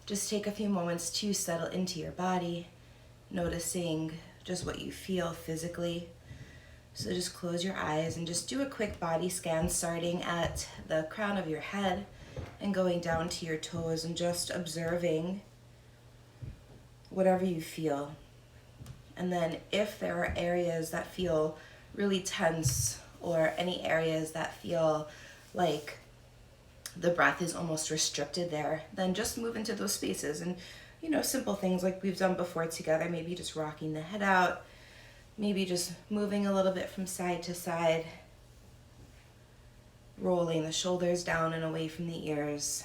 just take a few moments to settle into your body, noticing just what you feel physically. So just close your eyes and just do a quick body scan, starting at the crown of your head and going down to your toes, and just observing whatever you feel. And then if there are areas that feel really tense, or any areas that feel like the breath is almost restricted there, then just move into those spaces. And simple things like we've done before together, maybe just rocking the head out, maybe just moving a little bit from side to side, rolling the shoulders down and away from the ears,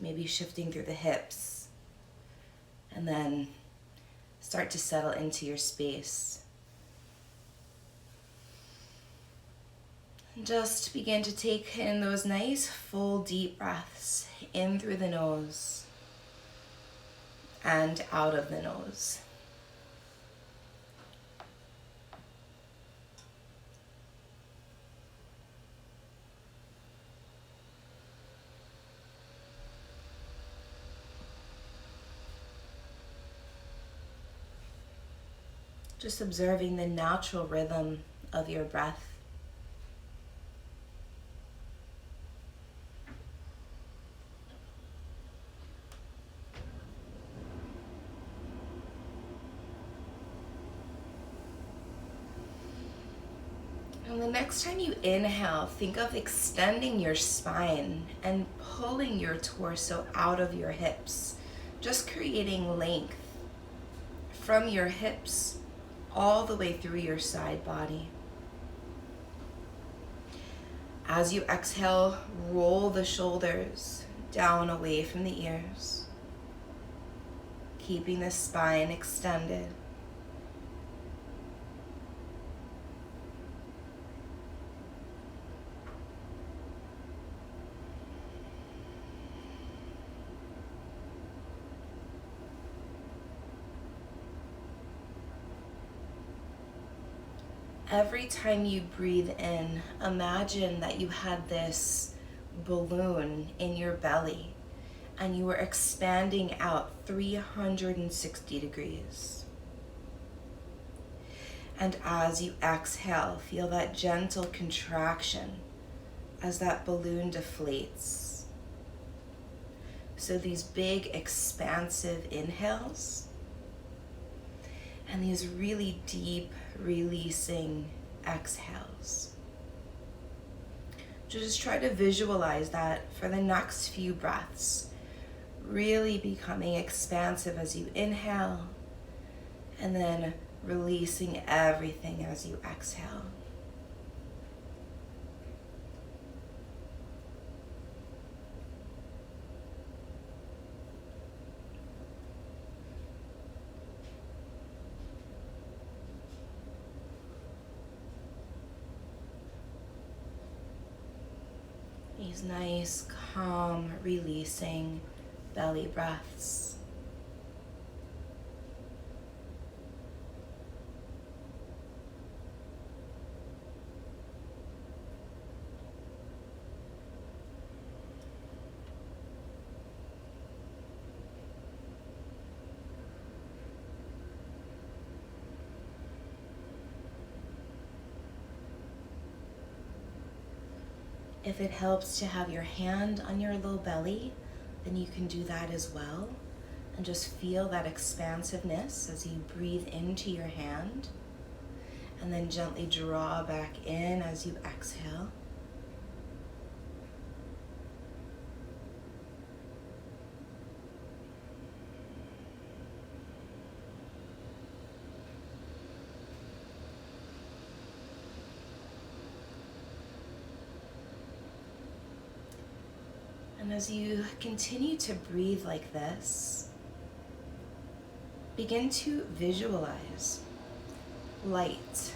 maybe shifting through the hips, and then start to settle into your space. And just begin to take in those nice, full, deep breaths in through the nose and out of the nose. Just observing the natural rhythm of your breath. And the next time you inhale, think of extending your spine and pulling your torso out of your hips, just creating length from your hips all the way through your side body. As you exhale, roll the shoulders down away from the ears, keeping the spine extended. Every time you breathe in, imagine that you had this balloon in your belly and you were expanding out 360 degrees. And as you exhale, feel that gentle contraction as that balloon deflates. So these big expansive inhales and these really deep releasing exhales. Just try to visualize that for the next few breaths, really becoming expansive as you inhale and then releasing everything as you exhale. These nice, calm, releasing belly breaths. If it helps to have your hand on your low belly, then you can do that as well. And just feel that expansiveness as you breathe into your hand. And then gently draw back in as you exhale. And as you continue to breathe like this, begin to visualize light,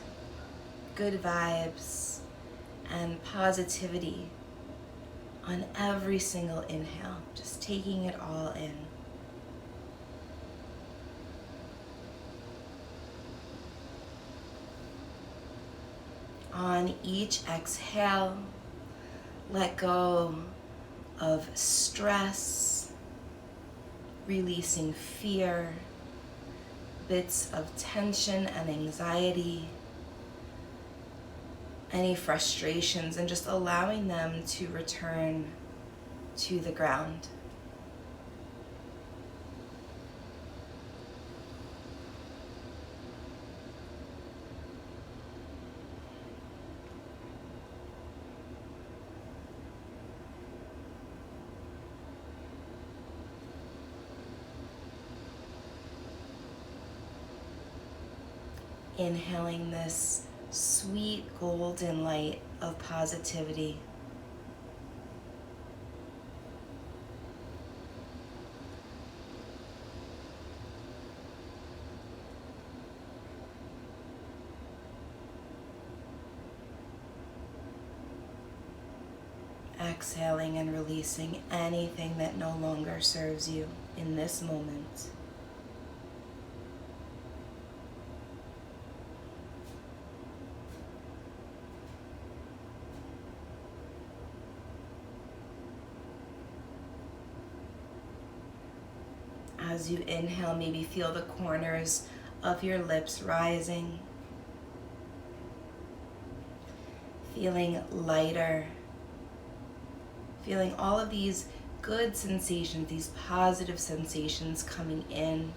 good vibes, and positivity on every single inhale, just taking it all in. On each exhale, let go of stress, releasing fear, bits of tension and anxiety, any frustrations, and just allowing them to return to the ground. Inhaling this sweet golden light of positivity. Exhaling and releasing anything that no longer serves you in this moment. As you inhale, maybe feel the corners of your lips rising, feeling lighter, feeling all of these good sensations, these positive sensations coming in.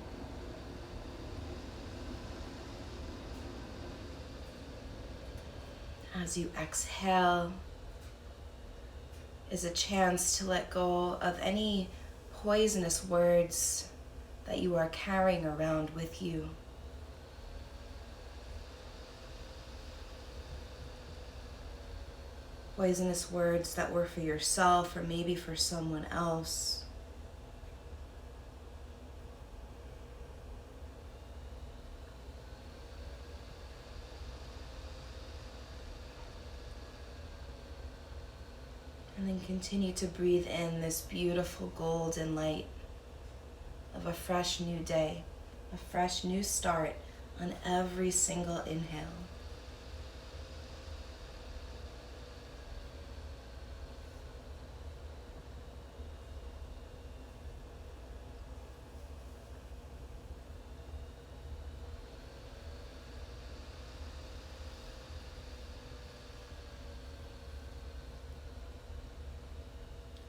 As you exhale, is a chance to let go of any poisonous words that you are carrying around with you. Poisonous words that were for yourself or maybe for someone else. And then continue to breathe in this beautiful golden light of a fresh new day, a fresh new start on every single inhale.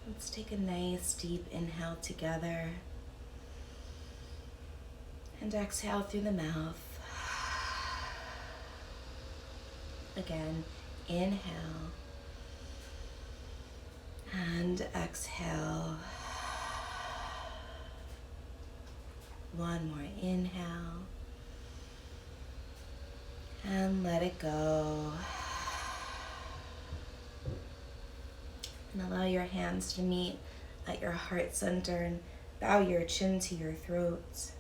Let's take a nice deep inhale together. And exhale through the mouth. Again, inhale. And exhale. One more inhale. And let it go. And allow your hands to meet at your heart center and bow your chin to your throat.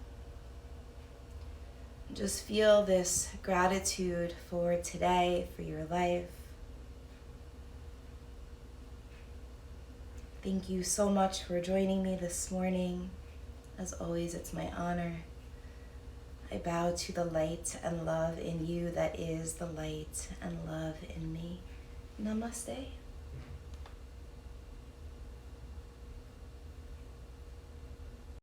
Just feel this gratitude for today, for your life. Thank you so much for joining me this morning. As always, it's my honor. I bow to the light and love in you that is the light and love in me. Namaste.